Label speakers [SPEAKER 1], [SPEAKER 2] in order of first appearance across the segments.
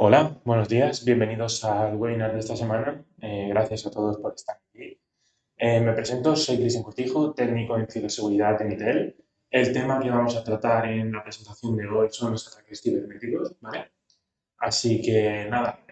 [SPEAKER 1] Hola, buenos días, bienvenidos al webinar de esta semana. Gracias a todos por estar aquí. Me presento, soy Cristian Cortijo, técnico en ciberseguridad de Mitel. El tema que vamos a tratar en la presentación de hoy son los ataques cibernéticos, ¿vale? Así que nada,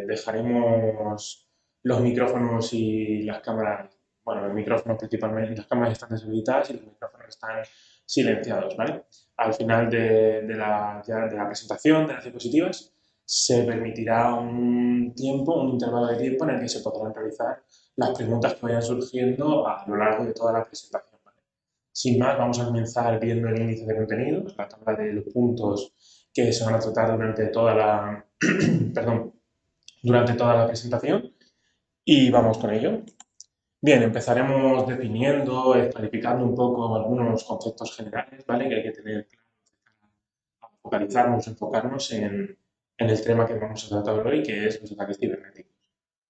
[SPEAKER 1] dejaremos los micrófonos y las cámaras, bueno, los micrófonos principalmente, las cámaras están deshabilitadas y los micrófonos están silenciados, ¿vale? Al final de la presentación, de las diapositivas, se permitirá un tiempo, un intervalo de tiempo en el que se podrán realizar las preguntas que vayan surgiendo a lo largo de toda la presentación, ¿vale? Sin más, vamos a comenzar viendo el índice de contenidos, la tabla de los puntos que se van a tratar durante toda la, perdón, durante toda la presentación y vamos con ello. Bien, empezaremos definiendo, clarificando un poco algunos conceptos generales, ¿vale? Que hay que tener claro para focalizarnos, enfocarnos en el tema que vamos a tratar hoy, que es los ataques cibernéticos.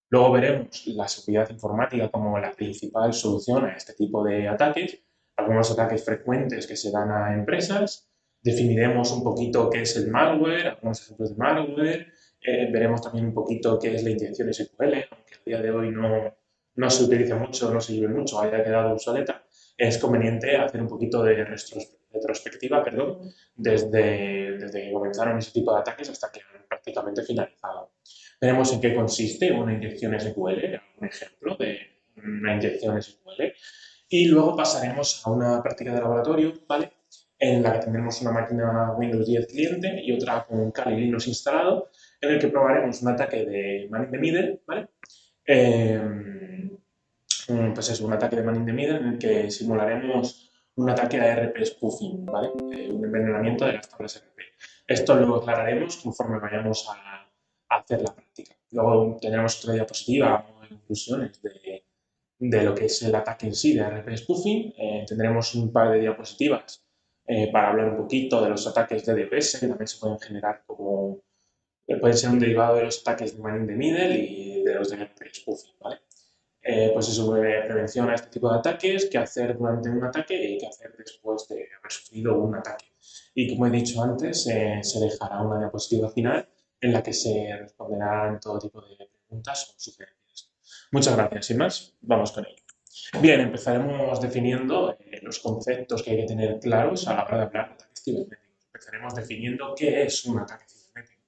[SPEAKER 1] Luego veremos la seguridad informática como la principal solución a este tipo de ataques, algunos ataques frecuentes que se dan a empresas, definiremos un poquito qué es el malware, algunos ejemplos de malware, veremos también un poquito qué es la inyección SQL, aunque a día de hoy no se utiliza mucho, no se lleve mucho, haya quedado obsoleta, es conveniente hacer un poquito de retrospectiva, perdón, desde que comenzaron ese tipo de ataques hasta que han prácticamente finalizado. Veremos en qué consiste una inyección SQL, un ejemplo de una inyección SQL, y luego pasaremos a una práctica de laboratorio, ¿vale? En la que tendremos una máquina Windows 10 cliente y otra con Kali Linux instalado, en el que probaremos un ataque de man in the middle, ¿vale? Pues es un ataque de man in the middle en el que simularemos un ataque a RP spoofing, ¿vale? Un envenenamiento de las tablas RP. Esto lo aclararemos conforme vayamos a hacer la práctica. Luego tendremos otra diapositiva con conclusiones de lo que es el ataque en sí de RP spoofing. Tendremos un par de diapositivas para hablar un poquito de los ataques de DPS, que también se pueden generar como, pueden ser un derivado de los ataques de man in the middle y de los de RP spoofing, ¿vale? Pues eso, prevención a este tipo de ataques, qué hacer durante un ataque y qué hacer después de haber sufrido un ataque. Y como he dicho antes, se dejará una diapositiva final en la que se responderán todo tipo de preguntas o sugerencias. Muchas gracias. Sin más, vamos con ello. Bien, empezaremos definiendo los conceptos que hay que tener claros a la hora de hablar de ataques cibernéticos. Empezaremos definiendo qué es un ataque cibernético.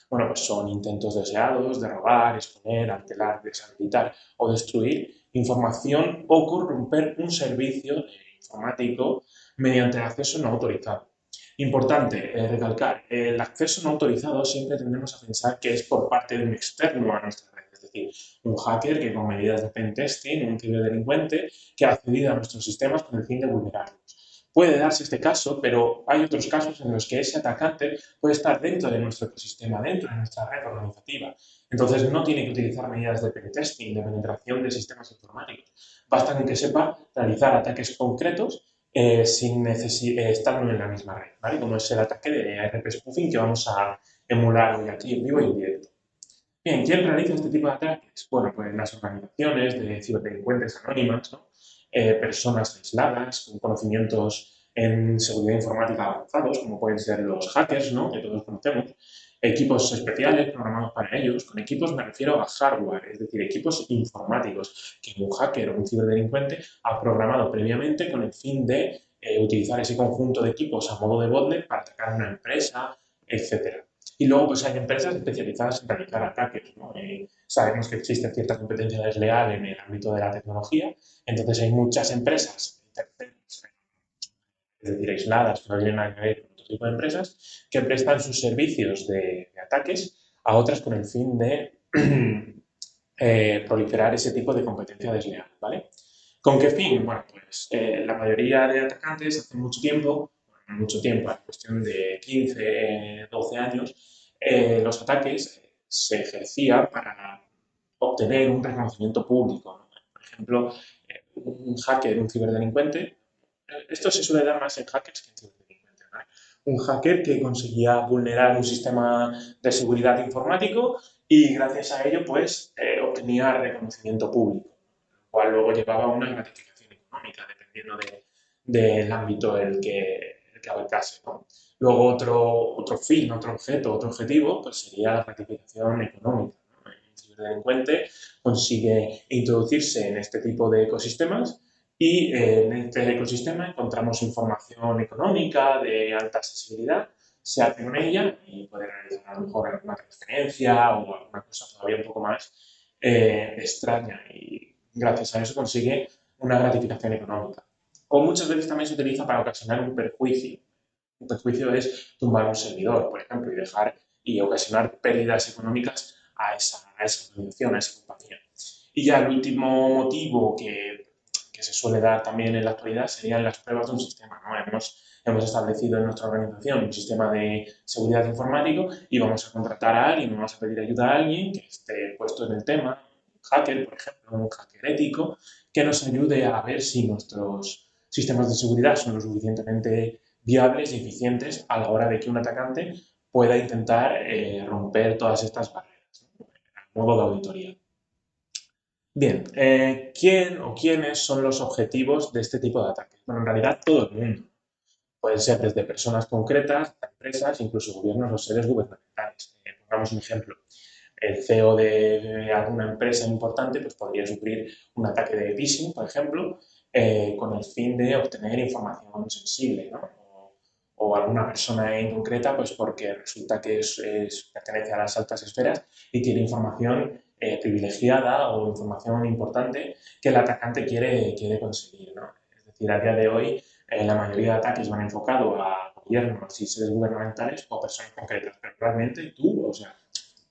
[SPEAKER 1] Bueno, pues son intentos deseados de robar, exponer, alterar, deshabilitar o destruir información o corromper un servicio informático mediante acceso no autorizado. Importante recalcar, el acceso no autorizado siempre tendemos a pensar que es por parte de un externo a nuestra red, es decir, un hacker que con medidas de pentesting, un ciberdelincuente que ha accedido a nuestros sistemas con el fin de vulnerarlos. Puede darse este caso, pero hay otros casos en los que ese atacante puede estar dentro de nuestro ecosistema, dentro de nuestra red organizativa. Entonces no tiene que utilizar medidas de pentesting, de penetración de sistemas informáticos. Basta con que sepa realizar ataques concretos sin estando en la misma red, ¿vale? Como es el ataque de ARP spoofing que vamos a emular hoy aquí en vivo y en directo. Bien, ¿quién realiza este tipo de ataques? Bueno, pues las organizaciones de ciberdelincuentes anónimas, ¿no? Personas aisladas con conocimientos en seguridad informática avanzados, como pueden ser los hackers, ¿no? Que todos conocemos, equipos especiales programados para ellos. Con equipos me refiero a hardware, es decir, equipos informáticos que un hacker o un ciberdelincuente ha programado previamente con el fin de utilizar ese conjunto de equipos a modo de botnet para atacar a una empresa, etcétera. Y luego pues hay empresas especializadas en realizar ataques, ¿no? Sabemos que existe cierta competencia desleal en el ámbito de la tecnología, entonces hay muchas empresas terceras, es decir, aisladas, que no tienen nada que ver con otro tipo de empresas, que prestan sus servicios de ataques a otras con el fin de proliferar ese tipo de competencia desleal, ¿vale? ¿Con qué fin? Bueno, pues la mayoría de atacantes hace mucho tiempo, en cuestión de 15, 12 años, los ataques se ejercían para obtener un reconocimiento público, ¿no? Por ejemplo, un hacker, un ciberdelincuente, esto se suele dar más en hackers que en ciberdelincuentes, ¿vale? Un hacker que conseguía vulnerar un sistema de seguridad informático y gracias a ello pues obtenía reconocimiento público, lo cual luego llevaba a una gratificación económica dependiendo del ámbito en el que que abarcase, ¿no? Luego otro fin, otro objeto, otro objetivo, pues sería la gratificación económica, ¿no? El ciberdelincuente consigue introducirse en este tipo de ecosistemas y en este ecosistema encontramos información económica de alta accesibilidad, se hace con ella y puede realizar a lo mejor alguna transferencia o alguna cosa todavía un poco más extraña y gracias a eso consigue una gratificación económica. O muchas veces también se utiliza para ocasionar un perjuicio. Un perjuicio es tumbar un servidor, por ejemplo, y dejar y ocasionar pérdidas económicas a esa organización, a esa compañía. Y ya el último motivo que se suele dar también en la actualidad serían las pruebas de un sistema, ¿no? Hemos establecido en nuestra organización un sistema de seguridad informático y vamos a contratar a alguien, vamos a pedir ayuda a alguien que esté puesto en el tema, un hacker, por ejemplo, un hacker ético, que nos ayude a ver si nuestros sistemas de seguridad son lo suficientemente viables y eficientes a la hora de que un atacante pueda intentar romper todas estas barreras, ¿no? A modo de auditoría. Bien, ¿quién o quiénes son los objetivos de este tipo de ataques? Bueno, en realidad todo el mundo. Pueden ser desde personas concretas, empresas, incluso gobiernos o seres gubernamentales. Pongamos un ejemplo. El CEO de alguna empresa importante pues, podría sufrir un ataque de phishing, por ejemplo, con el fin de obtener información sensible, ¿no? O alguna persona en concreta, pues porque resulta que pertenece a las altas esferas y tiene información privilegiada o información importante que el atacante quiere conseguir, ¿no? Es decir, a día de hoy la mayoría de ataques van enfocados a gobiernos y sedes gubernamentales o personas concretas, pero realmente tú, o sea,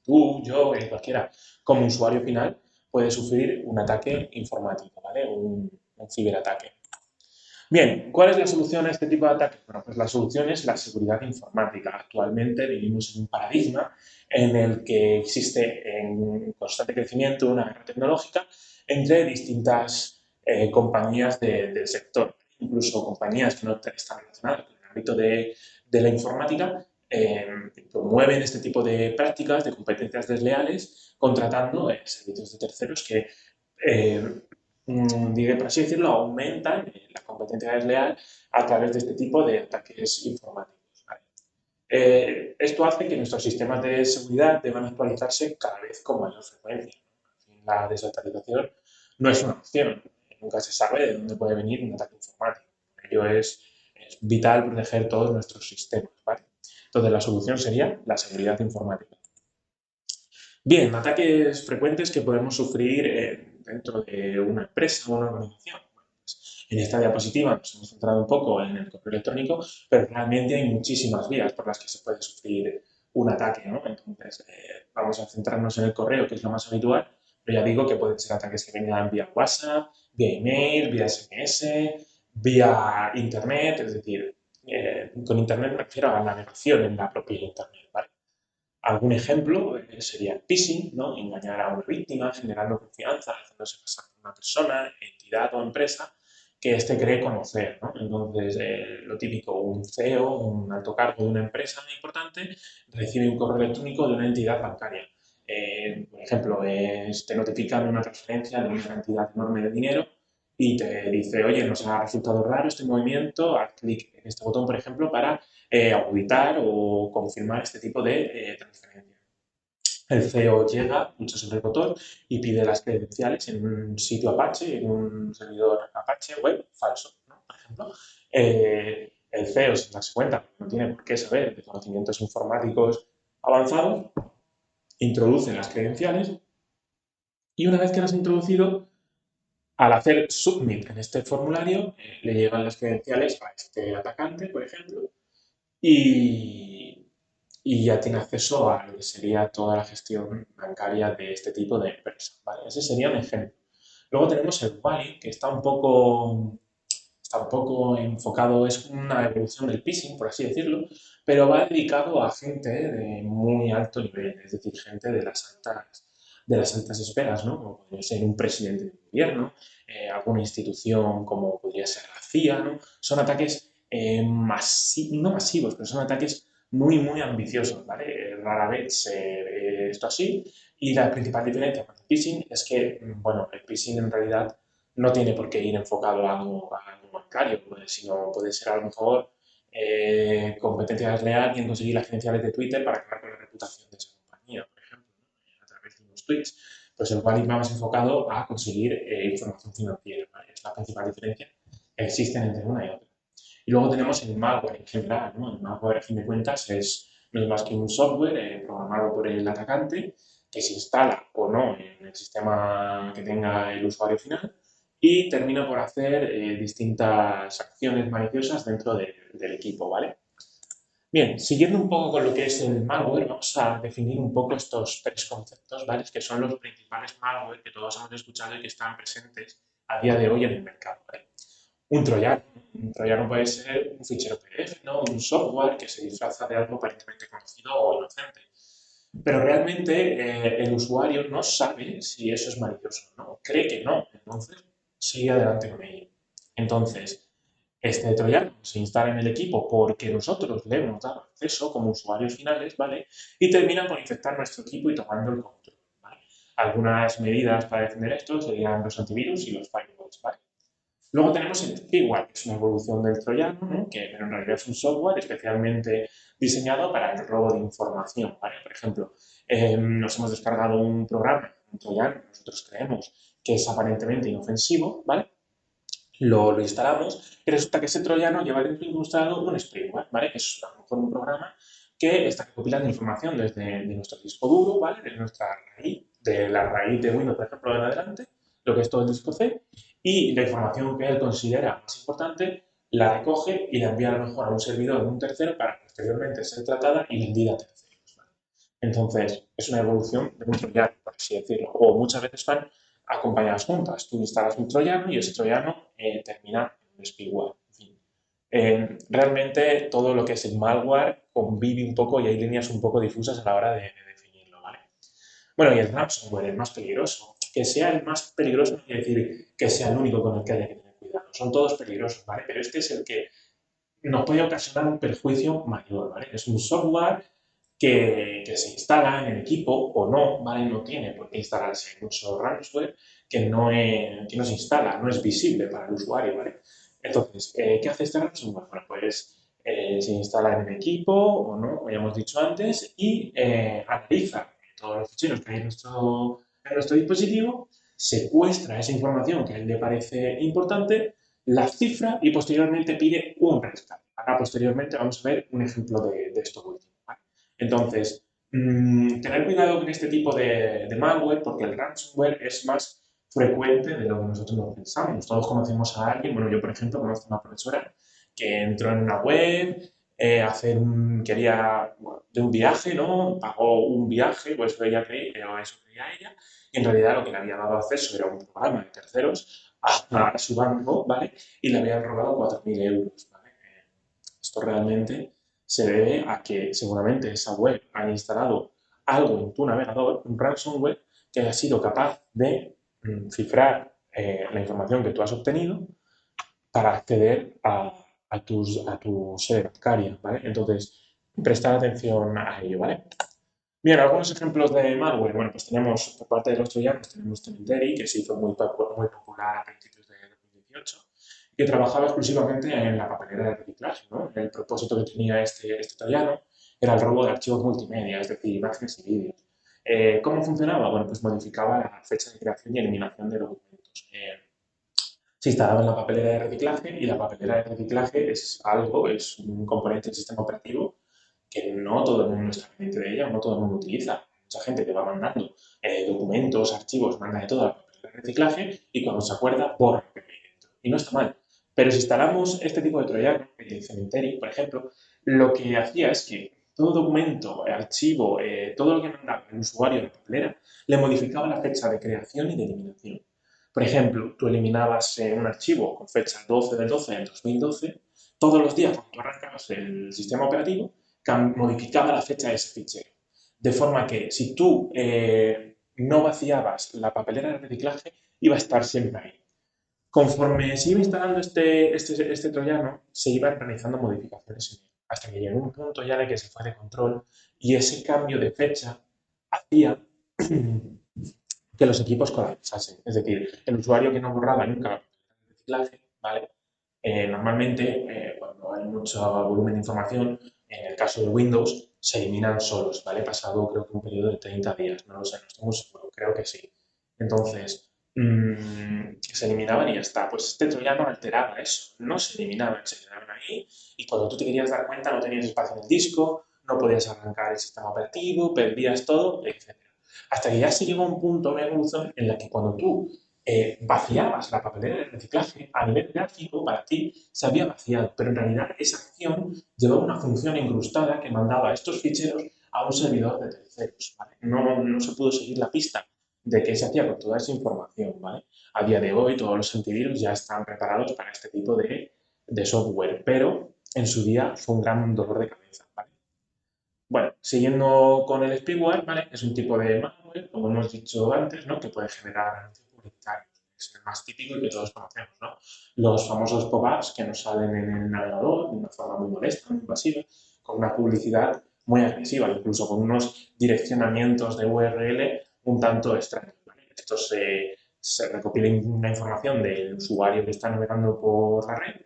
[SPEAKER 1] tú, yo, cualquiera, como usuario final, puede sufrir un ataque informático, ¿vale? Un ciberataque. Bien, ¿cuál es la solución a este tipo de ataques? Bueno, pues la solución es la seguridad informática. Actualmente vivimos en un paradigma en el que existe en constante crecimiento una guerra tecnológica entre distintas compañías del sector, incluso compañías que no están relacionadas con el ámbito de la informática, promueven este tipo de prácticas, de competencias desleales, contratando servicios de terceros que eh, por así decirlo, aumentan la competencia desleal a través de este tipo de ataques informáticos. ¿Vale? Esto hace que nuestros sistemas de seguridad deban actualizarse cada vez con mayor frecuencia. La desactualización no es una opción. Nunca se sabe de dónde puede venir un ataque informático. Por ello es vital proteger todos nuestros sistemas. ¿Vale? Entonces, la solución sería la seguridad informática. Bien, ataques frecuentes que podemos sufrir dentro de una empresa o una organización. Bueno, pues, en esta diapositiva nos hemos centrado un poco en el correo electrónico, pero realmente hay muchísimas vías por las que se puede sufrir un ataque, ¿no? Entonces, vamos a centrarnos en el correo, que es lo más habitual, pero ya digo que pueden ser ataques que vengan vía WhatsApp, vía email, vía SMS, vía Internet, es decir, con Internet me refiero a la navegación en la propia Internet, ¿vale? Algún ejemplo sería el phishing, ¿no? Engañar a una víctima, generando confianza, haciéndose pasar por una persona, entidad o empresa que éste cree conocer, ¿no? Entonces, lo típico, un CEO, un alto cargo de una empresa importante, recibe un correo electrónico de una entidad bancaria. Por ejemplo, te notifican una transferencia de una cantidad enorme de dinero y te dice, oye, nos ha resultado raro este movimiento, haz clic en este botón, por ejemplo, para auditar o confirmar este tipo de transferencia. El CEO llega, pulsa sobre el botón y pide las credenciales en un sitio Apache, en un servidor Apache web falso, ¿no? Por ejemplo. El CEO, sin darse cuenta, no tiene por qué saber de conocimientos informáticos avanzados, introduce las credenciales y una vez que las ha introducido, al hacer submit en este formulario, le llegan las credenciales a este atacante, por ejemplo, y, y ya tiene acceso a lo que sería toda la gestión bancaria de este tipo de empresas. ¿Vale? Ese sería un ejemplo. Luego tenemos el Wally, que está un poco enfocado, es una evolución del phishing, por así decirlo, pero va dedicado a gente de muy alto nivel, es decir, gente de las altas esferas, ¿no? Como podría ser un presidente de gobierno, alguna institución como podría ser la CIA, ¿no? Son ataques no masivos, pero son ataques muy, muy ambiciosos, ¿vale? Rara vez se ve esto así y la principal diferencia con el phishing es que, bueno, el phishing en realidad no tiene por qué ir enfocado a algo bancario, pues, sino puede ser a lo mejor competencia desleal y en conseguir las credenciales de Twitter para acabar con la reputación de esa compañía, por ejemplo, ¿no? A través de unos tweets. Pues el cual va más enfocado a conseguir información financiera, ¿vale? Es la principal diferencia que existe entre una y otra. Y luego tenemos el malware en general, ¿no? El malware, a fin de cuentas, no es más que un software programado por el atacante que se instala o no en el sistema que tenga el usuario final y termina por hacer distintas acciones maliciosas dentro del equipo, ¿vale? Bien, siguiendo un poco con lo que es el malware, vamos a definir un poco estos tres conceptos, ¿vale? Que son los principales malware que todos hemos escuchado y que están presentes a día de hoy en el mercado, ¿vale? Un troyano. Un troyano puede ser un fichero PDF, ¿no? Un software que se disfraza de algo aparentemente conocido o inocente. Pero realmente el usuario no sabe si eso es malicioso o no. Cree que no. Entonces, sigue adelante con ello. Entonces, este troyano se instala en el equipo porque nosotros le hemos dado acceso como usuarios finales, ¿vale? Y termina por infectar nuestro equipo y tomando el control, ¿vale? Algunas medidas para defender esto serían los antivirus y los firewalls, ¿vale? Luego tenemos el spyware, que es una evolución del troyano, ¿no? Que en realidad es un software especialmente diseñado para el robo de información, ¿vale? Por ejemplo, nos hemos descargado un programa, un troyano, nosotros creemos que es aparentemente inofensivo, ¿vale? Lo instalamos y resulta que ese troyano lleva dentro incrustado un spyware, ¿vale? Que es a lo mejor un programa que está recopilando información desde de nuestro disco duro, ¿vale? De nuestra raíz, de la raíz de Windows, por ejemplo, en adelante, lo que es todo el disco C, y la información que él considera más importante la recoge y la envía a lo mejor a un servidor de un tercero para posteriormente ser tratada y vendida a terceros, ¿vale? Entonces, es una evolución de un troyano, por así decirlo, o muchas veces van acompañadas juntas. Tú instalas un troyano y ese troyano termina en un spyware. En fin. Realmente todo lo que es el malware convive un poco y hay líneas un poco difusas a la hora de definirlo, ¿vale? Bueno, y el ransomware, el más peligroso. Que sea el más peligroso no quiere decir que sea el único con el que haya que tener cuidado. Son todos peligrosos, ¿vale? Pero este es el que nos puede ocasionar un perjuicio mayor, ¿vale? Es un software que se instala en el equipo o no, ¿vale? No tiene por qué instalarse. Hay mucho ransomware que no se instala, no es visible para el usuario, ¿vale? Entonces, ¿qué hace este ransomware? Bueno, pues se instala en el equipo o no, como ya hemos dicho antes, y analiza todos los ficheros que hay en nuestro dispositivo, secuestra esa información que a él le parece importante, la cifra y posteriormente pide un rescate. Ahora, posteriormente, vamos a ver un ejemplo de esto último, ¿vale? Entonces, tener cuidado con este tipo de malware porque el ransomware es más frecuente de lo que nosotros nos pensamos. Todos conocemos a alguien, bueno, yo por ejemplo conozco a una profesora que entró en una web, quería bueno, de un viaje, ¿no? Pagó un viaje, pues ella creía, o eso creía ella, y en realidad lo que le había dado acceso era un programa de terceros a su banco, ¿vale? Y le habían robado 4.000 euros, ¿vale? Esto realmente se debe a que seguramente esa web ha instalado algo en tu navegador, un ransomware, que haya sido capaz de cifrar la información que tú has obtenido para acceder a tu sede bancaria, ¿vale? Entonces, prestar atención a ello, ¿vale? Bien, algunos ejemplos de malware. Bueno, pues tenemos, por parte de los troyanos, tenemos Tementary, que se hizo muy popular a principios de 2018, que trabajaba exclusivamente en la papelera de reciclaje, ¿no? El propósito que tenía este troyano era el robo de archivos multimedia, es decir, imágenes y vídeos. ¿Cómo funcionaba? Bueno, pues modificaba la fecha de creación y eliminación de documentos. Se instalaba en la papelera de reciclaje y la papelera de reciclaje es un componente del sistema operativo que no todo el mundo está pendiente de ella, no todo el mundo utiliza. Mucha gente te va mandando documentos, archivos, manda de todo a la papelera de reciclaje y cuando se acuerda, borra lo que hay dentro. Y no está mal. Pero si instalamos este tipo de troyano, el Cemetery, por ejemplo, lo que hacía es que todo documento, archivo, todo lo que mandaba el usuario de la papelera, le modificaba la fecha de creación y de eliminación. Por ejemplo, tú eliminabas un archivo con fecha 12 del 12 del 2012, todos los días cuando tú arrancabas el sistema operativo, modificaba la fecha de ese fichero. De forma que si tú no vaciabas la papelera de reciclaje, iba a estar siempre ahí. Conforme se iba instalando este troyano, se iban realizando modificaciones en él, hasta que llegó un punto ya de que se fue de control y ese cambio de fecha hacía que los equipos colapsasen. Es decir, el usuario que no borraba nunca el reciclaje, ¿vale? Normalmente, cuando hay mucho volumen de información, en el caso de Windows, se eliminan solos, ¿vale? Pasado creo que un periodo de 30 días, no lo sé, no estoy muy seguro, creo que sí. Entonces, se eliminaban y ya está. Pues este troyano alteraba eso, no se eliminaban, se quedaban ahí y cuando tú te querías dar cuenta no tenías espacio en el disco, no podías arrancar el sistema operativo, perdías todo, etc. Hasta que ya se llegó a un punto, una evolución, en la que cuando tú vaciabas la papelera de reciclaje, a nivel gráfico para ti se había vaciado, pero en realidad esa acción llevaba una función incrustada que mandaba estos ficheros a un servidor de terceros. ¿Vale? No se pudo seguir la pista de qué se hacía con toda esa información. ¿Vale? A día de hoy todos los antivirus ya están preparados para este tipo de software, pero en su día fue un gran dolor de cabeza. ¿Vale? Bueno, siguiendo con el spyware, ¿vale? Es un tipo de malware, como hemos dicho antes, ¿no? Que puede generar anuncios publicitarios. Es el más típico y que todos conocemos, ¿no? Los famosos pop-ups que nos salen en el navegador de una forma muy molesta, muy invasiva, con una publicidad muy agresiva, incluso con unos direccionamientos de URL un tanto extraños, ¿vale? Esto se recopila una información del usuario que está navegando por la red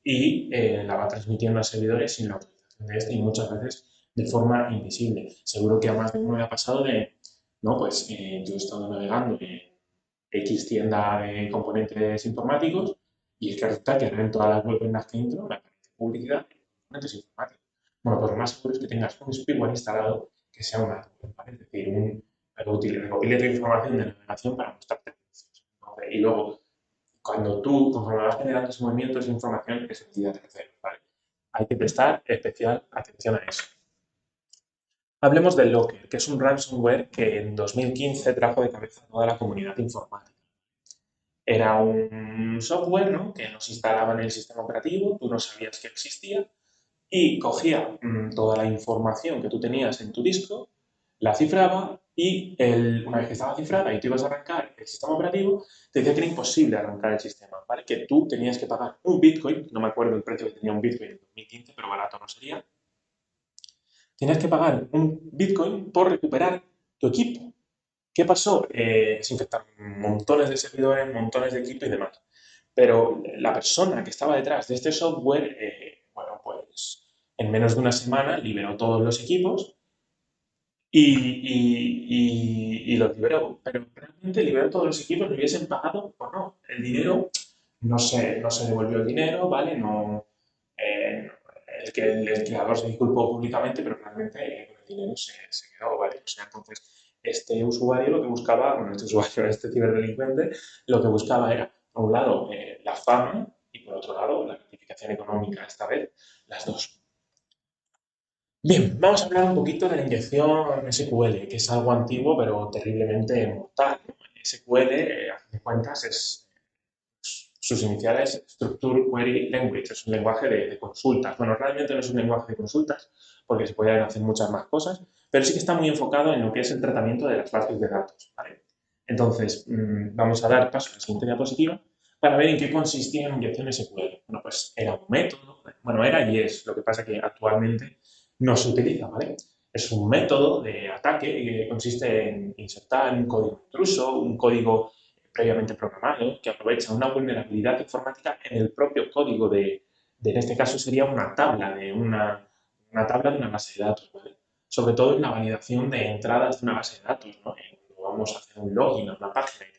[SPEAKER 1] y la va transmitiendo a servidores sin la autorización de este y muchas veces de forma invisible. Seguro que a más de uno le ha pasado de, no, pues yo he estado navegando en X tienda de componentes informáticos y es que resulta que en todas las webs en las que entro me aparece publicidad de componentes informáticos. Bueno, pues lo más seguro es que tengas un spyware instalado que sea una adware, ¿vale? Es decir, recopile tu información de navegación para mostrarte anuncios, ¿no? Y luego, cuando tú, conforme vas generando ese movimiento, esa información es vendida a terceros, ¿vale? Hay que prestar especial atención a eso. Hablemos del Locker, que es un ransomware que en 2015 trajo de cabeza a toda la comunidad informática. Era un software, ¿no? Que nos instalaban en el sistema operativo, tú no sabías que existía y cogía toda la información que tú tenías en tu disco, la cifraba y una vez que estaba cifrada y tú ibas a arrancar el sistema operativo, te decía que era imposible arrancar el sistema, ¿vale? Que tú tenías que pagar un Bitcoin, no me acuerdo el precio que tenía un Bitcoin en 2015, pero barato no sería, tenías que pagar un Bitcoin por recuperar tu equipo. ¿Qué pasó? Se infectaron montones de servidores, montones de equipos y demás. Pero la persona que estaba detrás de este software, bueno, pues en menos de una semana liberó todos los equipos y los liberó. Pero realmente liberó todos los equipos, ¿le hubiesen pagado o no? El dinero, no se devolvió el dinero, ¿vale? No, el creador se disculpó públicamente, pero realmente el dinero se quedó, ¿vale? O sea, entonces, este usuario lo que buscaba, bueno, este usuario, este ciberdelincuente, lo que buscaba era, por un lado, la fama y por otro lado, la gratificación económica, esta vez, las dos. Bien, vamos a hablar un poquito de la inyección SQL, que es algo antiguo pero terriblemente mortal, ¿no? SQL, a fin de cuentas, sus iniciales Structure Query Language, es un lenguaje de consultas. Bueno, realmente no es un lenguaje de consultas, porque se pueden hacer muchas más cosas, pero sí que está muy enfocado en lo que es el tratamiento de las bases de datos, ¿vale? Entonces, vamos a dar paso a la siguiente diapositiva para ver en qué consistía la inyección SQL. Bueno, pues era un método, bueno, era y es, lo que pasa que actualmente no se utiliza, ¿vale? Es un método de ataque que consiste en insertar un código intruso, un código previamente programado que aprovecha una vulnerabilidad informática en el propio código en este caso sería una tabla de una base de datos, ¿vale? Sobre todo en la validación de entradas de una base de datos, ¿no? Cuando vamos a hacer un login a una página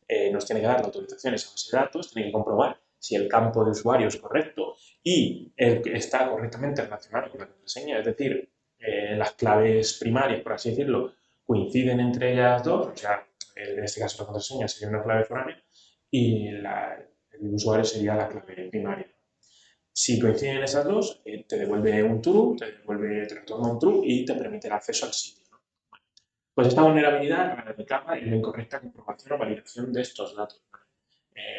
[SPEAKER 1] y nos tiene que dar la autorización a esa base de datos, tiene que comprobar si el campo de usuario es correcto y está correctamente relacionado con la contraseña, es decir, las claves primarias, por así decirlo, coinciden entre ellas dos, o sea, en este caso la contraseña sería una clave foránea y el usuario sería la clave primaria. Si coinciden esas dos, te devuelve un true, te retorna un true y te permite el acceso al sitio, ¿no? Pues esta vulnerabilidad radicaba en la incorrecta comprobación o validación de estos datos, ¿no?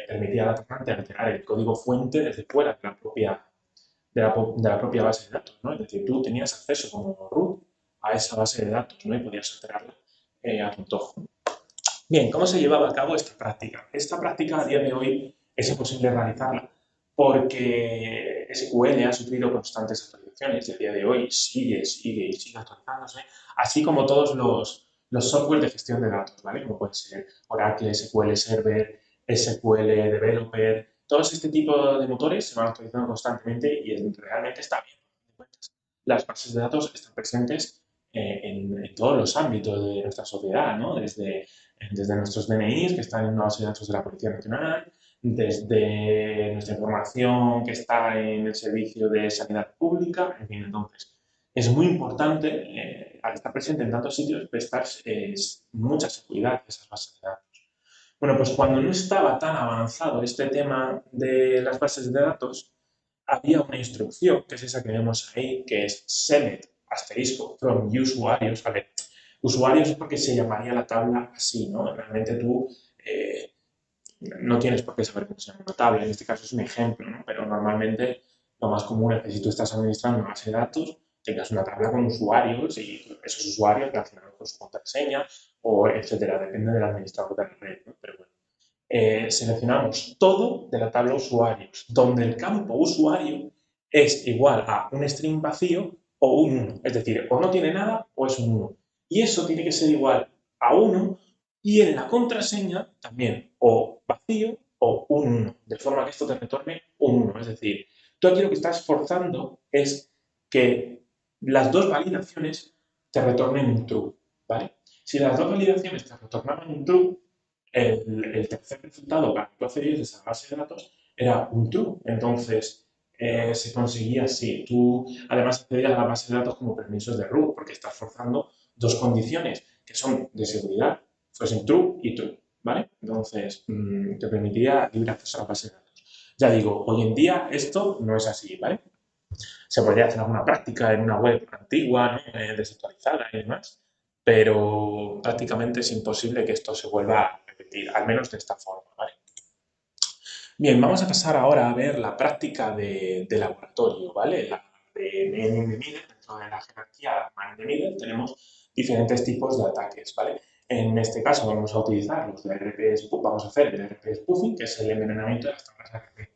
[SPEAKER 1] Permitía al atacante alterar el código fuente desde fuera de la propia base de datos, ¿no? Es decir, tú tenías acceso como root a esa base de datos, ¿no? Y podías alterarla a tu antojo. Bien, ¿cómo se llevaba a cabo esta práctica? Esta práctica a día de hoy es imposible realizarla porque SQL ha sufrido constantes actualizaciones y a día de hoy sigue actualizándose, así como todos los software de gestión de datos, ¿vale? Como puede ser Oracle, SQL Server, SQL Developer, Todo este tipo de motores se van actualizando constantemente y realmente está bien. Las bases de datos están presentes en todos los ámbitos de nuestra sociedad, ¿no? Desde nuestros DNIs, que están en una base de datos de la Policía Nacional, desde nuestra información que está en el servicio de sanidad pública, en fin, entonces es muy importante, al estar presente en tantos sitios, prestar mucha seguridad a esas bases de datos. Bueno, pues cuando no estaba tan avanzado este tema de las bases de datos, había una instrucción, que es esa que vemos ahí, que es select asterisco from usuarios. A ver, usuarios es porque se llamaría la tabla así, ¿no? Realmente tú no tienes por qué saber cómo se llama una tabla, en este caso es un ejemplo, ¿no? Pero normalmente lo más común es que si tú estás administrando una base de datos, tengas una tabla con usuarios y esos usuarios relacionados con su contraseña o etcétera, depende del administrador de la red, ¿no? Pero bueno, seleccionamos todo de la tabla usuarios, donde el campo usuario es igual a un string vacío o un 1, es decir, o no tiene nada o es un 1. Y eso tiene que ser igual a 1 y en la contraseña también o vacío o un 1, de forma que esto te retorne un 1. Es decir, tú aquí lo que estás forzando es que las dos validaciones te retornen un true, ¿vale? Si las dos validaciones te retornaban un true, el tercer resultado para que tú accedieras a esa base de datos era un true. Entonces, se conseguía así. Tú, además, accedías a la base de datos como permisos de root, porque estás forzando dos condiciones que son de seguridad, fuesen true y true, ¿vale? Entonces, te permitiría libre acceso a la base de datos. Ya digo, hoy en día esto no es así, ¿vale? Se podría hacer alguna práctica en una web antigua, ¿no? Desactualizada y demás, pero prácticamente es imposible que esto se vuelva a repetir, al menos de esta forma, ¿vale? Bien, vamos a pasar ahora a ver la práctica de laboratorio, ¿vale? La de Man in the Middle, dentro de la jerarquía Man in the Middle tenemos diferentes tipos de ataques, ¿vale? En este caso vamos a utilizar los de RP Spoofing, vamos a hacer el RP Spoofing, que es el envenenamiento de las tablas RP.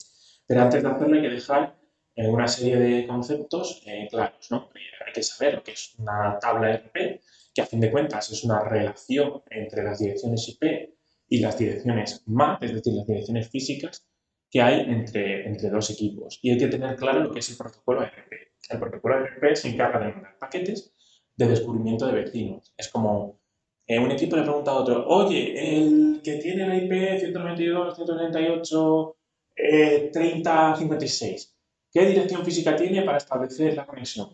[SPEAKER 1] Pero antes de hacerlo hay que dejar una serie de conceptos claros, ¿no? Hay que saber lo que es una tabla RP, que a fin de cuentas es una relación entre las direcciones IP y las direcciones MAC, es decir, las direcciones físicas que hay entre dos equipos. Y hay que tener claro lo que es el protocolo RP. El protocolo RP se encarga de mandar paquetes de descubrimiento de vecinos. Es como un equipo le pregunta a otro, oye, el que tiene la IP 192, 138, 3056, ¿qué dirección física tiene para establecer la conexión?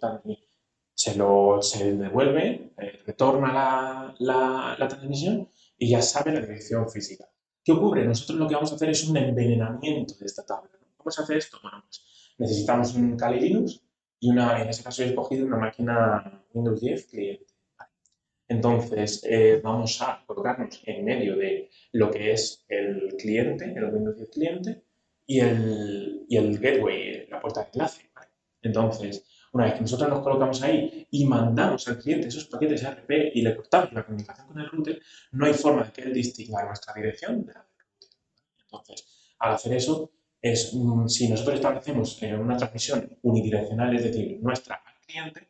[SPEAKER 1] Se devuelve, retorna la transmisión y ya sabe la dirección física. ¿Qué ocurre? Nosotros lo que vamos a hacer es un envenenamiento de esta tabla. ¿Cómo se hace esto? Bueno, pues necesitamos un Kali Linux y en ese caso he escogido una máquina Windows 10 cliente. Entonces, vamos a colocarnos en medio de lo que es el cliente, el Windows 10 cliente, y el gateway, la puerta de enlace, ¿vale? Entonces, una vez que nosotros nos colocamos ahí y mandamos al cliente esos paquetes RP y le cortamos la comunicación con el router, no hay forma de que él distinga nuestra dirección de la del router. Entonces, al hacer eso, si nosotros establecemos una transmisión unidireccional, es decir, nuestra al cliente,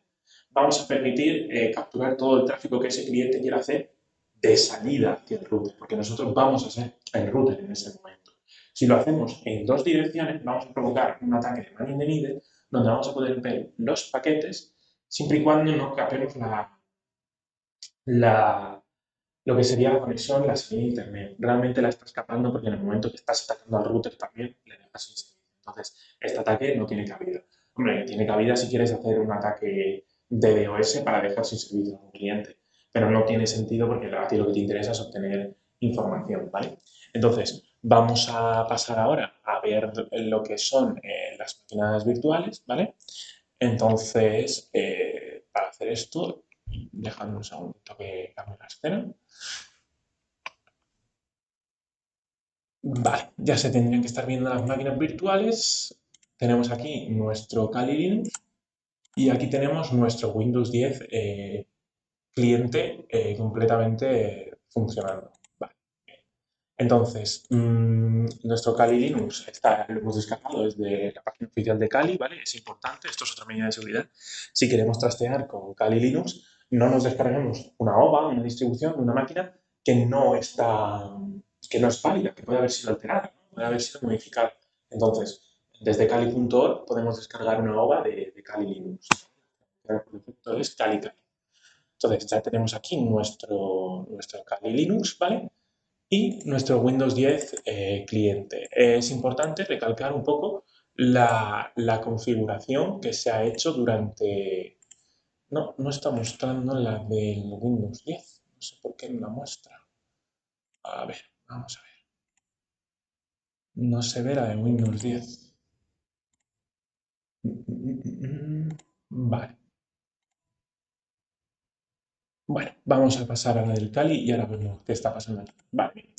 [SPEAKER 1] vamos a permitir capturar todo el tráfico que ese cliente quiera hacer de salida hacia el router, porque nosotros vamos a ser el router en ese momento. Si lo hacemos en dos direcciones, vamos a provocar un ataque de man in the middle, donde vamos a poder ver los paquetes siempre y cuando no capemos la, lo que sería la conexión, la salida de internet. Realmente la estás capando porque en el momento que estás atacando al router también le dejas sin servicio. Entonces, este ataque no tiene cabida. Hombre, tiene cabida si quieres hacer un ataque de DOS para dejar sin servicio a un cliente, pero no tiene sentido porque a ti lo que te interesa es obtener información, ¿vale? Entonces, vamos a pasar ahora a ver lo que son las máquinas virtuales, ¿vale? Entonces, para hacer esto, dejadme un segundito que cambie la escena. Vale, ya se tendrían que estar viendo las máquinas virtuales. Tenemos aquí nuestro Kali Linux y aquí tenemos nuestro Windows 10 cliente completamente funcionando. Vale. Entonces, nuestro Kali Linux lo hemos descargado desde la página oficial de Kali, ¿vale? Es importante, esto es otra medida de seguridad. Si queremos trastear con Kali Linux, no nos descarguemos una OVA, una distribución de una máquina que no es válida, que puede haber sido alterada, ¿no? Puede haber sido modificada. Entonces, desde kali.org podemos descargar una OVA de Kali Linux. El proyecto es Kali Kali. Entonces, ya tenemos aquí nuestro Kali Linux, ¿vale? Y nuestro Windows 10 cliente. Es importante recalcar un poco la configuración que se ha hecho durante... No, no está mostrando la del Windows 10. No sé por qué no la muestra. A ver, vamos a ver. No se ve la de Windows 10. Vale. Bueno, vamos a pasar a la del Kali y ahora vemos qué está pasando aquí. Vale.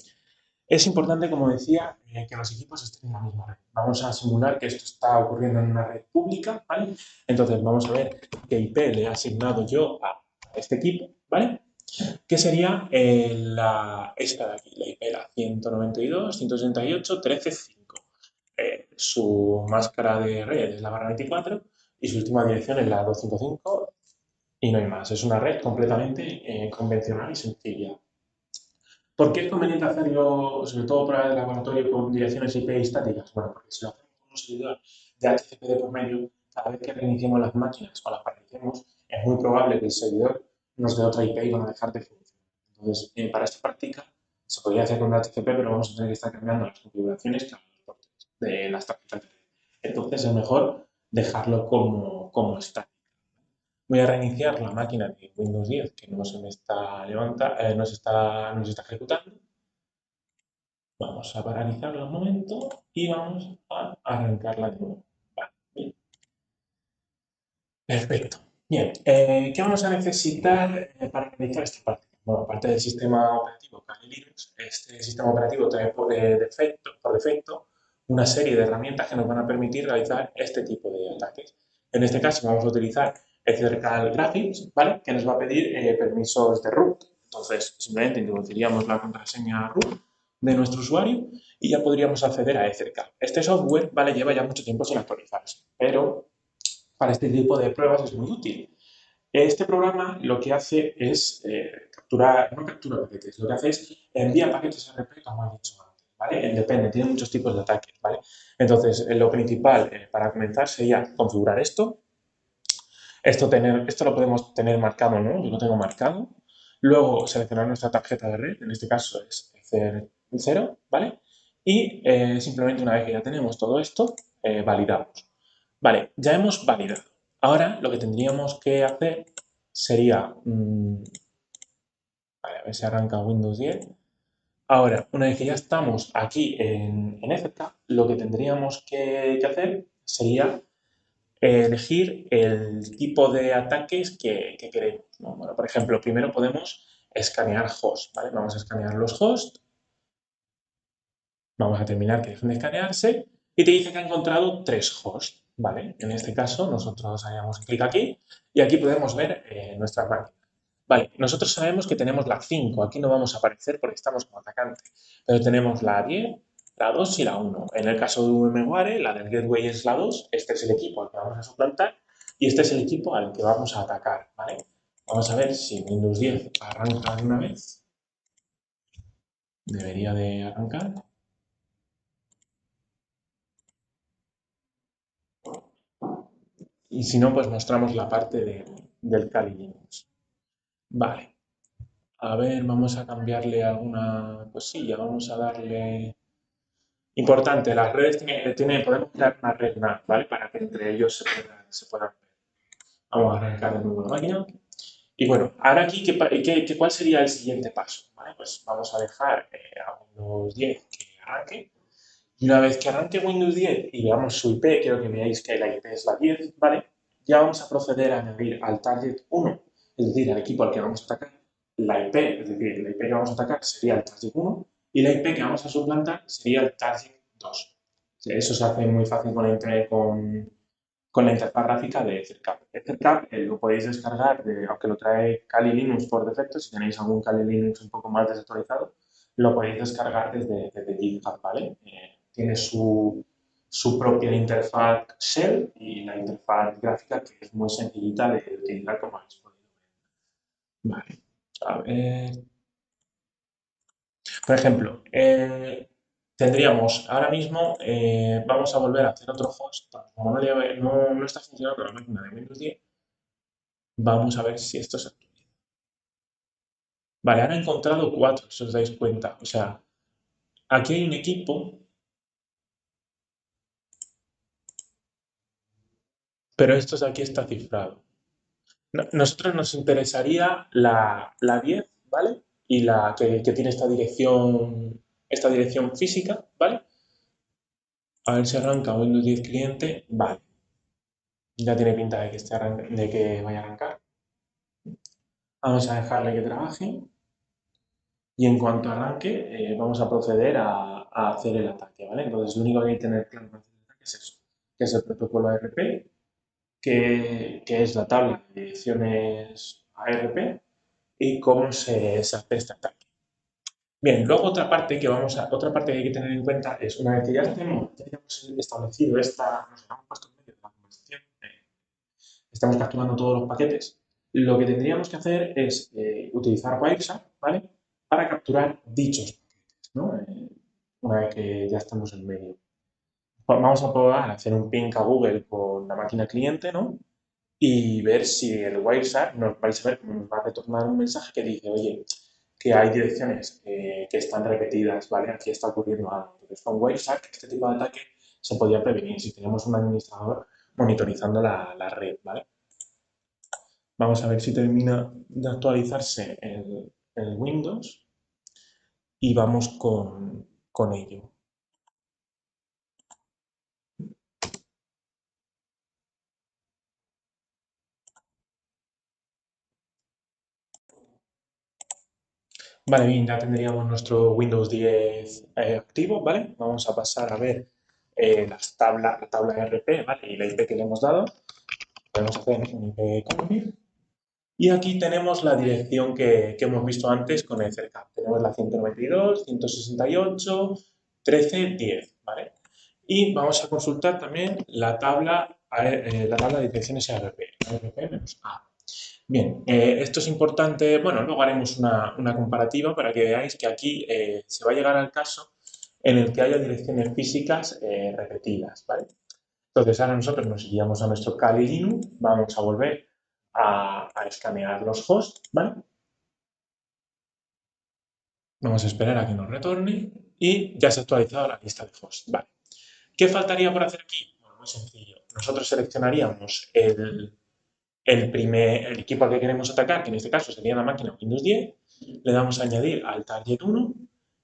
[SPEAKER 1] Es importante, como decía, que los equipos estén en la misma red. Vamos a simular que esto está ocurriendo en una red pública, ¿vale? Entonces vamos a ver qué IP le he asignado yo a este equipo, ¿vale? Que sería esta de aquí, la IP era 192.168.13.5. Su máscara de red es la barra 24 y su última dirección es la 255 y no hay más. Es una red completamente convencional y sencilla. ¿Por qué es conveniente hacerlo, sobre todo para el laboratorio, con direcciones IP estáticas? Bueno, porque si lo hacemos con un servidor de HTTP de por medio, cada vez que reiniciemos las máquinas o las paralicemos, es muy probable que el servidor nos dé otra IP y van a dejar de funcionar. Entonces, para esta práctica se podría hacer con HTTP, pero vamos a tener que estar cambiando las configuraciones de las tarjetas de red. Entonces, es mejor dejarlo como está. Voy a reiniciar la máquina de Windows 10 que no se me está no se está ejecutando. Vamos a paralizarla un momento y vamos a arrancarla de nuevo. Vale, bien. Perfecto. Bien, ¿qué vamos a necesitar para realizar esta práctica? Bueno, aparte del sistema operativo Kali Linux, este sistema operativo trae por defecto una serie de herramientas que nos van a permitir realizar este tipo de ataques. En este caso vamos a utilizar Ethercal Graphics, ¿vale? Que nos va a pedir permisos de root. Entonces, simplemente introduciríamos la contraseña root de nuestro usuario y ya podríamos acceder a Ethercal. Este software, ¿vale? Lleva ya mucho tiempo sin actualizarse, pero para este tipo de pruebas es muy útil. Este programa lo que hace es capturar, no captura paquetes, lo que hace es envía paquetes RP, como he dicho antes, ¿vale? Depende, tiene muchos tipos de ataques, ¿vale? Entonces, lo principal para comenzar sería configurar esto. Esto lo podemos tener marcado, ¿no? Yo lo tengo marcado. Luego seleccionar nuestra tarjeta de red, en este caso es C0, ¿vale? Y simplemente una vez que ya tenemos todo esto, validamos. Vale, ya hemos validado. Ahora lo que tendríamos que hacer sería, vale, a ver si arranca Windows 10. Ahora, una vez que ya estamos aquí en FK, lo que tendríamos que hacer sería elegir el tipo de ataques que queremos, ¿no? Bueno, por ejemplo, primero podemos escanear host, ¿vale? Vamos a escanear los hosts, vamos a terminar que dejen de escanearse y te dice que ha encontrado 3 hosts, ¿vale? En este caso nosotros haríamos clic aquí y aquí podemos ver nuestras máquinas. Vale, nosotros sabemos que tenemos la 5, aquí no vamos a aparecer porque estamos como atacante, pero tenemos la 10, la 2 y la 1. En el caso de VMware, la del gateway es la 2, este es el equipo al que vamos a suplantar y este es el equipo al que vamos a atacar, ¿vale? Vamos a ver si Windows 10 arranca de una vez. Debería de arrancar. Y si no, pues mostramos la parte del Kali Linux. Vale. A ver, vamos a cambiarle alguna cosilla. Vamos a darle... Importante, las redes podemos crear una red NAT, ¿vale? Para que entre ellos se puedan ver. Vamos a arrancar de nuevo la máquina. Y bueno, ahora aquí, ¿cuál sería el siguiente paso? ¿Vale? Pues vamos a dejar a Windows 10 que arranque. Y una vez que arranque Windows 10 y veamos su IP, quiero que veáis que la IP es la 10, ¿vale? Ya vamos a proceder a añadir al target 1, es decir, al equipo al que vamos a atacar, la IP, es decir, la IP que vamos a atacar sería el target 1 y la IP que vamos a suplantar sería el target 2. Eso se hace muy fácil con la interfaz gráfica de Ethercap. Ethercap lo podéis descargar, aunque lo trae Kali Linux por defecto, si tenéis algún Kali Linux un poco más desactualizado, lo podéis descargar desde GitHub, ¿vale? Tiene su propia interfaz Shell y la interfaz gráfica que es muy sencillita de utilizar como habéis podido ver. Vale, a ver. Por ejemplo, tendríamos ahora mismo, vamos a volver a hacer otro host. Como no está funcionando la máquina de Windows 10, vamos a ver si esto se actualiza. Vale, ahora he encontrado 4, si os dais cuenta. O sea, aquí hay un equipo, pero esto de aquí está cifrado. Nosotros nos interesaría la 10, ¿vale? Y la que tiene esta dirección física, ¿vale? A ver si arranca Windows 10 cliente. Vale, ya tiene pinta de que, de que vaya a arrancar. Vamos a dejarle que trabaje. Y en cuanto arranque, vamos a proceder a hacer el ataque, ¿vale? Entonces, lo único que hay que tener claro para hacer el ataque es eso, que es el protocolo ARP, que es la tabla de direcciones ARP y cómo se hace este ataque. Bien, luego otra parte que hay que tener en cuenta es una vez que ya hayamos establecido nos hemos puesto en medio de la conversación, estamos capturando todos los paquetes, lo que tendríamos que hacer es utilizar Wireshark, ¿vale? Para capturar dichos paquetes, ¿no? Una vez que ya estamos en medio. Vamos a probar a hacer un ping a Google con la máquina cliente, ¿no? Y ver si el Wireshark vais a ver, nos va a retornar un mensaje que dice, oye, que hay direcciones que están repetidas, ¿vale? Aquí está ocurriendo algo. Entonces, con Wireshark, este tipo de ataque se podía prevenir si tenemos un administrador monitorizando la red, ¿vale? Vamos a ver si termina de actualizarse el Windows y vamos con ello. Vale, bien, ya tendríamos nuestro Windows 10 activo, ¿vale? Vamos a pasar a ver la tabla RP, ¿vale? Y la IP que le hemos dado. Podemos hacer un IP config. Y aquí tenemos la dirección que hemos visto antes con el cercado. Tenemos la 192, 168, 13, 10, ¿vale? Y vamos a consultar también la tabla de direcciones ARP, ARP-A. Bien, esto es importante, bueno, luego haremos una comparativa para que veáis que aquí se va a llegar al caso en el que haya direcciones físicas repetidas, ¿vale? Entonces ahora nosotros nos iríamos a nuestro Kali Linux, vamos a volver a escanear los hosts, ¿vale? Vamos a esperar a que nos retorne y ya se ha actualizado la lista de hosts, ¿vale? ¿Qué faltaría por hacer aquí? Bueno, muy sencillo. Nosotros seleccionaríamos el equipo al que queremos atacar, que en este caso sería la máquina Windows 10, le damos a añadir al target 1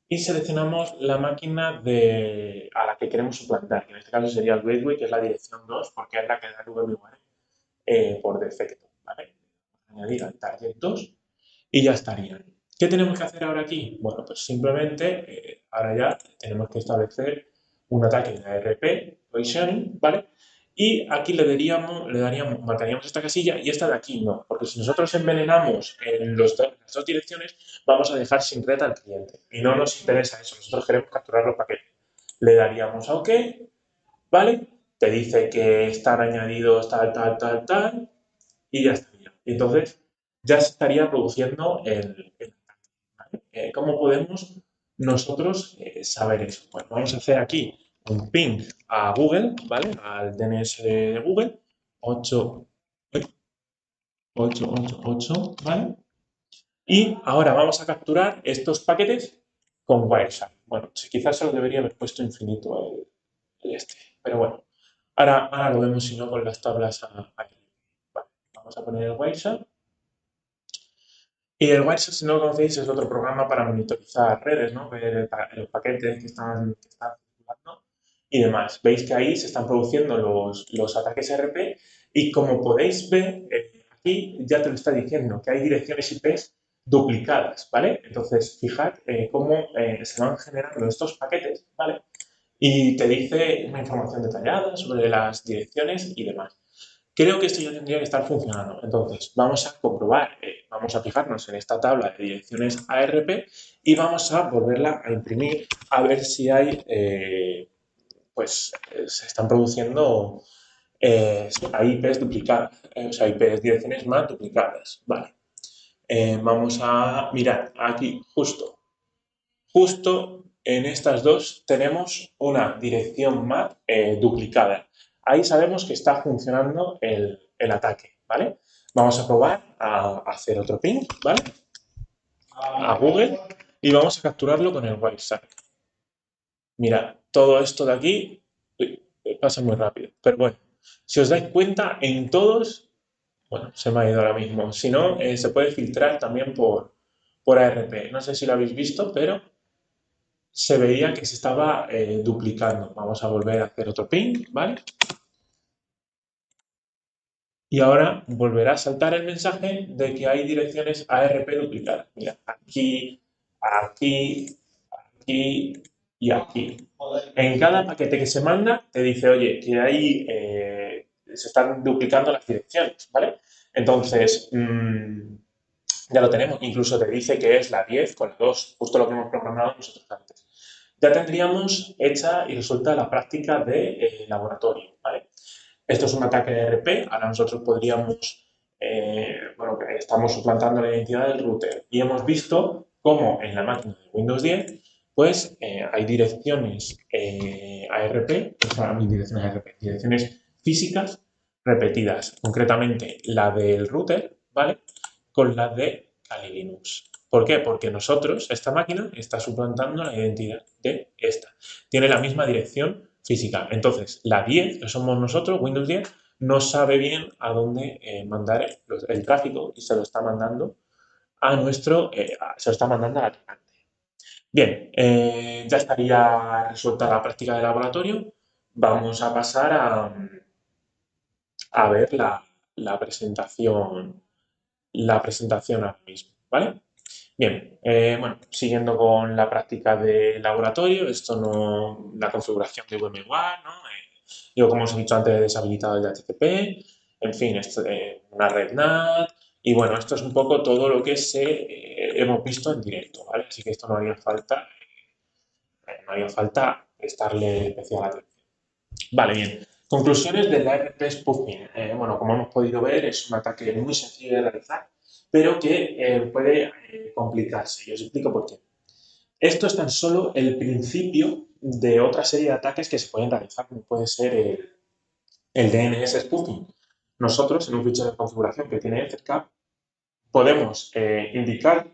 [SPEAKER 1] y seleccionamos la máquina a la que queremos suplantar, que en este caso sería el gateway, que es la dirección 2, porque es la que da el VMware por defecto, ¿vale? Añadir al target 2 y ya estarían. ¿Qué tenemos que hacer ahora aquí? Bueno, pues simplemente ahora ya tenemos que establecer un ataque de ARP, provisioning, ¿vale? Y aquí mataríamos esta casilla y esta de aquí no, porque si nosotros envenenamos en las dos direcciones, vamos a dejar sin red al cliente y no nos interesa eso, nosotros queremos capturar los paquetes. Le daríamos a OK, ¿vale? Te dice que están añadidos tal, tal, tal, tal y ya estaría. Entonces, ya se estaría produciendo ¿vale? ¿Cómo podemos nosotros saber eso? Pues vamos a hacer aquí un ping a Google, ¿vale? Al DNS de Google, 888, ¿vale? Y ahora vamos a capturar estos paquetes con Wireshark. Bueno, quizás se lo debería haber puesto infinito el este, pero bueno. Ahora lo vemos si no con las tablas aquí. Vale, vamos a poner el Wireshark. Y el Wireshark, si no lo conocéis, es otro programa para monitorizar redes, ¿no? Ver los paquetes que están circulando y demás. Veis que ahí se están produciendo los ataques RP y como podéis ver, aquí ya te lo está diciendo, que hay direcciones IPs duplicadas, ¿vale? Entonces, fijad cómo se van generando estos paquetes, ¿vale? Y te dice una información detallada sobre las direcciones y demás. Creo que esto ya tendría que estar funcionando. Entonces, vamos a comprobar, vamos a fijarnos en esta tabla de direcciones ARP y vamos a volverla a imprimir a ver si hay, se están produciendo hay IPs duplicadas, o sea, IPs direcciones más duplicadas. Vale. Vamos a mirar aquí, justo en estas dos tenemos una dirección MAC duplicada. Ahí sabemos que está funcionando el ataque, ¿vale? Vamos a probar a hacer otro ping, ¿vale? A Google y vamos a capturarlo con el Wireshark. Mira, todo esto de aquí pasa muy rápido, pero bueno, si os dais cuenta, en todos, bueno, se me ha ido ahora mismo, si no, se puede filtrar también por ARP. No sé si lo habéis visto, pero se veía que se estaba duplicando. Vamos a volver a hacer otro ping, ¿vale? Y ahora volverá a saltar el mensaje de que hay direcciones ARP duplicadas. Mira, aquí, aquí, aquí y aquí. En cada paquete que se manda te dice, oye, que ahí se están duplicando las direcciones, ¿vale? Entonces, ya lo tenemos. Incluso te dice que es la 10 con la 2, justo lo que hemos programado nosotros antes. Ya tendríamos hecha y resuelta la práctica de laboratorio, ¿vale? Esto es un ataque de RP, ahora nosotros podríamos, bueno, estamos suplantando la identidad del router y hemos visto cómo en la máquina de Windows 10 pues hay direcciones ARP, o sea, direcciones ARP, direcciones físicas repetidas, concretamente la del router, ¿vale? Con la de Kali Linux. ¿Por qué? Porque nosotros, esta máquina, está suplantando la identidad de esta. Tiene la misma dirección física. Entonces, la 10, que somos nosotros, Windows 10, no sabe bien a dónde mandar el tráfico y se lo está mandando a se lo está mandando al atacante. Bien, ya estaría resuelta la práctica de laboratorio. Vamos a pasar a ver la presentación ahora mismo, ¿vale? Bien, bueno, siguiendo con la práctica de laboratorio, esto no, la configuración de VMware, ¿no? Yo, como os he dicho antes, he deshabilitado el DHCP, en fin, una red NAT, y bueno, esto es un poco todo lo que hemos visto en directo, ¿vale? Así que esto no haría falta prestarle especial atención. Vale, bien. Conclusiones del ARP spoofing. Bueno, como hemos podido ver, es un ataque muy sencillo de realizar, pero que puede complicarse. Y os explico por qué. Esto es tan solo el principio de otra serie de ataques que se pueden realizar, como puede ser el DNS spoofing. Nosotros, en un fichero de configuración que tiene Ethercap, podemos indicar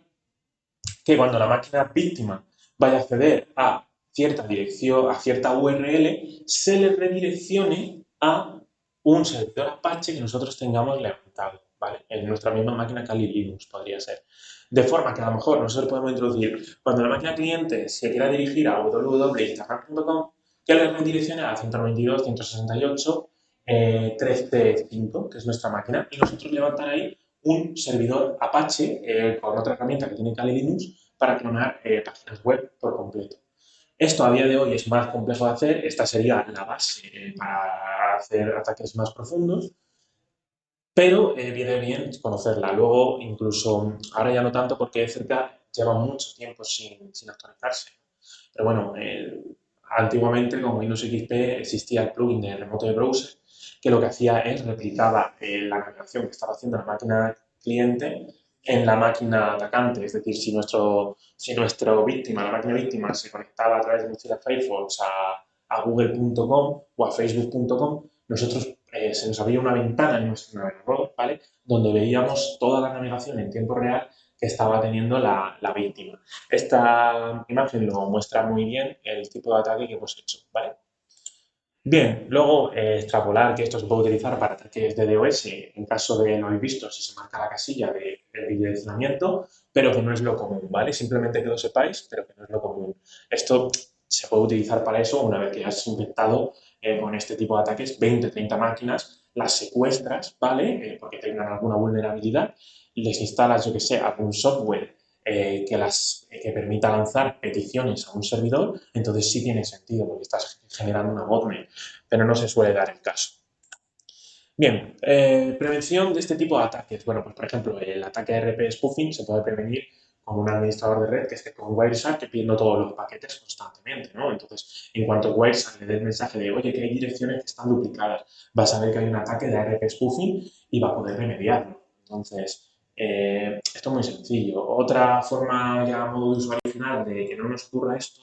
[SPEAKER 1] que cuando la máquina víctima vaya a acceder a cierta dirección, a cierta URL, se le redireccione a un servidor Apache que nosotros tengamos levantado, ¿vale? En nuestra misma máquina Kali Linux podría ser. De forma que a lo mejor nosotros podemos introducir, cuando la máquina cliente se quiera dirigir a www.instagram.com, que le redireccione a 192.168.13.5, que es nuestra máquina, y nosotros levantar ahí un servidor Apache con otra herramienta que tiene Kali Linux para clonar páginas web por completo. Esto a día de hoy es más complejo de hacer, esta sería la base para hacer ataques más profundos, pero viene bien conocerla. Luego, incluso, ahora ya no tanto porque cerca lleva mucho tiempo sin actualizarse. Pero bueno, antiguamente con Windows XP existía el plugin de remoto de browser que lo que hacía es replicaba la navegación que estaba haciendo la máquina cliente en la máquina atacante. Es decir, si nuestro víctima, la máquina víctima, se conectaba a través de Mozilla Firefox a google.com o a facebook.com, nosotros se nos abría una ventana en nuestro navegador, ¿vale? Donde veíamos toda la navegación en tiempo real que estaba teniendo la víctima. Esta imagen lo muestra muy bien el tipo de ataque que hemos hecho, ¿vale? Bien, luego extrapolar que esto se puede utilizar para ataques de DOS en caso de, lo habéis visto, si se marca la casilla de bidireccionamiento, pero que no es lo común, ¿vale? Simplemente que lo sepáis, pero que no es lo común. Esto se puede utilizar para eso una vez que has infectado con este tipo de ataques 20, 30 máquinas, las secuestras, ¿vale? Porque tengan alguna vulnerabilidad, les instalas, yo que sé, algún software que permita lanzar peticiones a un servidor, entonces sí tiene sentido porque estás generando una botnet, pero no se suele dar el caso. Bien, prevención de este tipo de ataques. Bueno, pues por ejemplo, el ataque de RP spoofing se puede prevenir con un administrador de red que esté con Wireshark pidiendo todos los paquetes constantemente, ¿no? Entonces, en cuanto Wireshark le dé el mensaje de, oye, que hay direcciones que están duplicadas, va a saber que hay un ataque de RP spoofing y va a poder remediarlo. Entonces, esto es muy sencillo. Otra forma ya a modo de usuario final de que no nos ocurra esto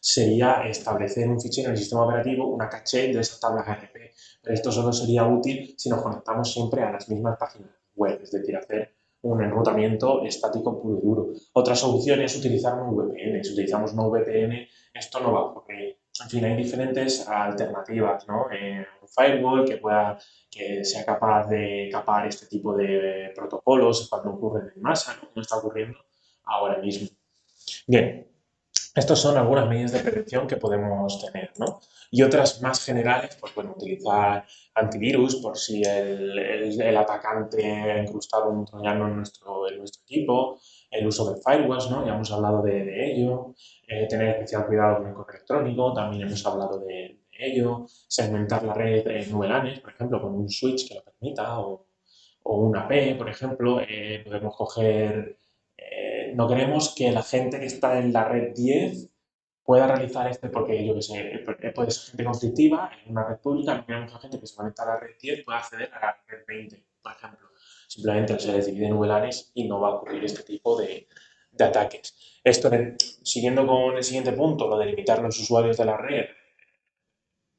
[SPEAKER 1] sería establecer un fichero en el sistema operativo, una caché de esas tablas RP. Pero esto solo sería útil si nos conectamos siempre a las mismas páginas web, es decir, hacer un enrutamiento estático puro y duro. Otra solución es utilizar un VPN. Si utilizamos un VPN, esto no va a ocurrir. En fin, hay diferentes alternativas, ¿no? Un firewall que sea capaz de capar este tipo de protocolos cuando ocurren en masa, ¿no? Como está ocurriendo ahora mismo. Bien, estas son algunas medidas de prevención que podemos tener, ¿no? Y otras más generales, pues bueno, utilizar antivirus por si el atacante ha incrustado un troyano en nuestro equipo, el uso de firewalls, ¿no? Ya hemos hablado de ello, tener especial cuidado con el correo electrónico, también hemos hablado de ello, segmentar la red en VLANes, por ejemplo, con un switch que lo permita, o una AP, por ejemplo, podemos coger no queremos que la gente que está en la red 10 pueda realizar porque yo que sé, puede ser gente conflictiva en una red pública, no queremos que la gente que se conecta a la red 10 pueda acceder a la red 20, por ejemplo. Simplemente se les divide en VLANs y no va a ocurrir este tipo de ataques. Esto, siguiendo con el siguiente punto, lo de limitar los usuarios de la red,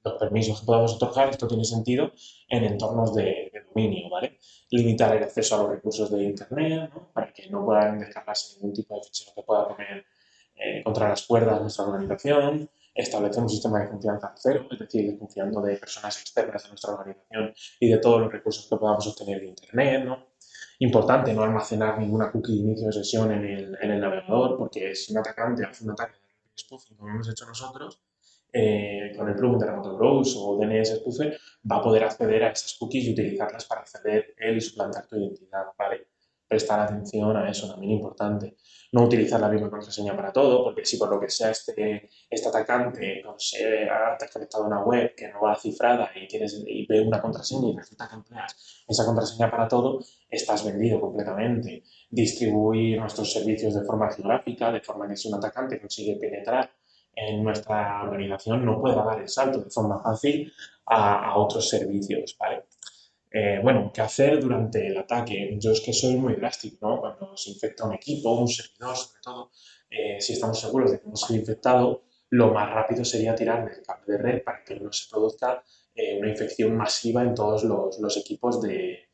[SPEAKER 1] los permisos que podamos otorgar, esto tiene sentido en entornos de dominio, ¿vale? Limitar el acceso a los recursos de Internet, ¿no? Para que no puedan descargarse ningún tipo de fichero que pueda poner contra las cuerdas de nuestra organización, establecer un sistema de confianza cero, es decir, desconfiando de personas externas a nuestra organización y de todos los recursos que podamos obtener de Internet, ¿no? Importante no almacenar ninguna cookie de inicio de sesión en el navegador, porque si un atacante hace un ataque de spoofing, como hemos hecho nosotros, con el plugin de Remote Browse o DNS Spoofer, va a poder acceder a esas cookies y utilizarlas para acceder él y suplantar tu identidad, ¿vale? Prestar atención a eso, también importante. No utilizar la misma contraseña para todo, porque si por lo que sea este atacante se ha conectado a una web que no va cifrada y ve una contraseña y resulta que empleas esa contraseña para todo, estás vendido completamente. Distribuir nuestros servicios de forma geográfica, de forma que si un atacante consigue penetrar en nuestra organización no pueda dar el salto de forma fácil a otros servicios, ¿vale? Bueno, ¿qué hacer durante el ataque? Yo es que soy muy drástico, ¿no? Cuando se infecta un equipo, un servidor, sobre todo, si estamos seguros de que hemos sido infectado, lo más rápido sería tirar del cable de red para que no se produzca una infección masiva en todos los equipos de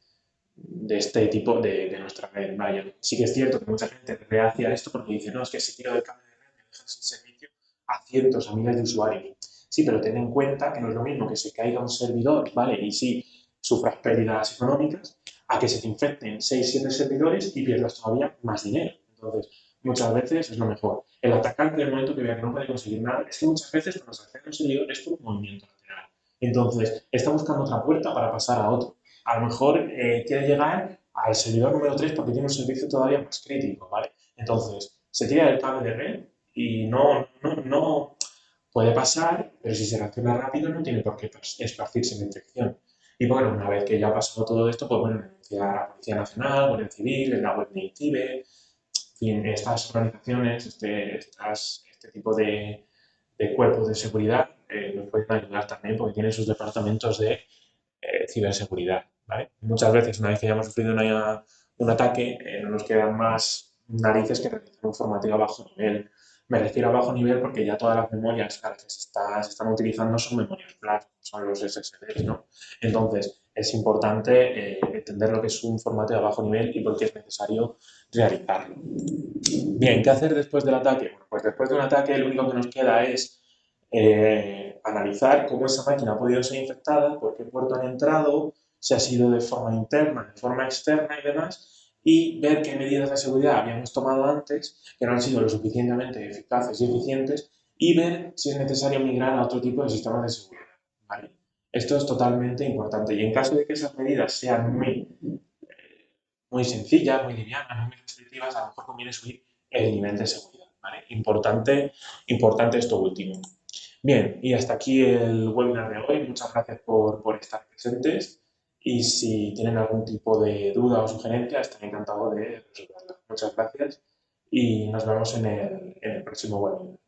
[SPEAKER 1] este tipo de nuestra red. Vaya, sí que es cierto que mucha gente reacia a esto porque dice, no, es que si tiro del cable de red me dejas sin servicio a cientos, a miles de usuarios. Sí, pero ten en cuenta que no es lo mismo que se caiga un servidor, ¿vale? Y sí, sufras pérdidas económicas, a que se te infecten 6 7 servidores y pierdas todavía más dinero. Entonces, muchas veces es lo mejor. El atacante, en el momento que vea que no puede conseguir nada, es que muchas veces cuando se accede a un servidor es por un movimiento lateral. Entonces, está buscando otra puerta para pasar a otro. A lo mejor quiere llegar al servidor número 3 porque tiene un servicio todavía más crítico, ¿vale? Entonces, se tira del cable de red y no puede pasar, pero si se reacciona rápido no tiene por qué esparcirse la infección. Y bueno, una vez que ya ha pasado todo esto, pues bueno, denunciar a la Policía Nacional, Guardia Civil, en la web de ITIBE, en fin, estas organizaciones, este tipo de cuerpos de seguridad nos pueden ayudar también porque tienen sus departamentos de ciberseguridad, ¿vale? Muchas veces, una vez que ya hemos sufrido un ataque, no nos quedan más narices que realizar un formateo a bajo nivel. Me refiero a bajo nivel porque ya todas las memorias a las que se están utilizando son memorias flash, son los SSDs, ¿no? Entonces, es importante entender lo que es un formateo a bajo nivel y por qué es necesario realizarlo. Bien, ¿qué hacer después del ataque? Bueno, pues después de un ataque lo único que nos queda es analizar cómo esa máquina ha podido ser infectada, por qué puerto han entrado, si ha sido de forma interna, de forma externa y demás, y ver qué medidas de seguridad habíamos tomado antes que no han sido lo suficientemente eficaces y eficientes y ver si es necesario migrar a otro tipo de sistemas de seguridad. ¿Vale? Esto es totalmente importante y en caso de que esas medidas sean muy sencillas, muy livianas, muy restrictivas, a lo mejor conviene subir el nivel de seguridad. ¿Vale? Importante esto último. Bien, y hasta aquí el webinar de hoy. Muchas gracias por estar presentes y si tienen algún tipo de duda o sugerencia, estaré encantado de resolverla. Muchas gracias y nos vemos en el próximo webinar.